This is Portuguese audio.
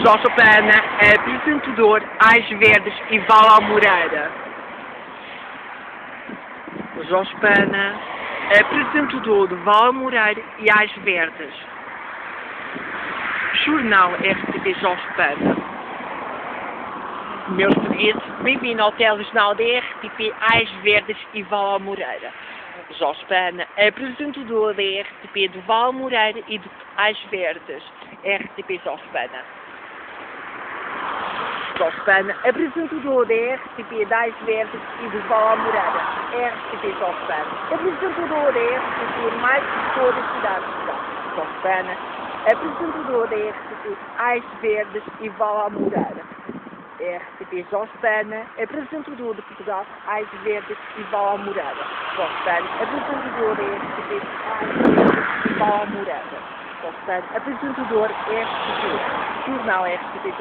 Jorge Pena, apresentador, Ais Verdes e Vala Moreira. Jorge Pena, apresentador de Vala Moreira e Ais Verdes. Jornal RTP Jorge Pena. Meus portugueses, bem-vindo ao telejornal da RTP Ais Verdes e Vala Moreira. Jorge Pena, apresentador da RTP de Vala Moreira e de Ais Verdes. RTP Jorge Pena. Jorge Pena, apresentador da RTP de Ais Verdes e de Vala Moreira. RTP Jorge Pena. Apresentador da RTP mais de toda a cidade de Portugal. Jorge Pena, apresentador da RTP Ais Verdes e Vala Moreira. RTP Jorge Pena, apresentador de Portugal, Ais Verdes e Vala Moreira. Jorge Pena, apresentador da RTP Ais Verdes e Vala Moreira. Jorge Pena, apresentador RTP, jornal RTP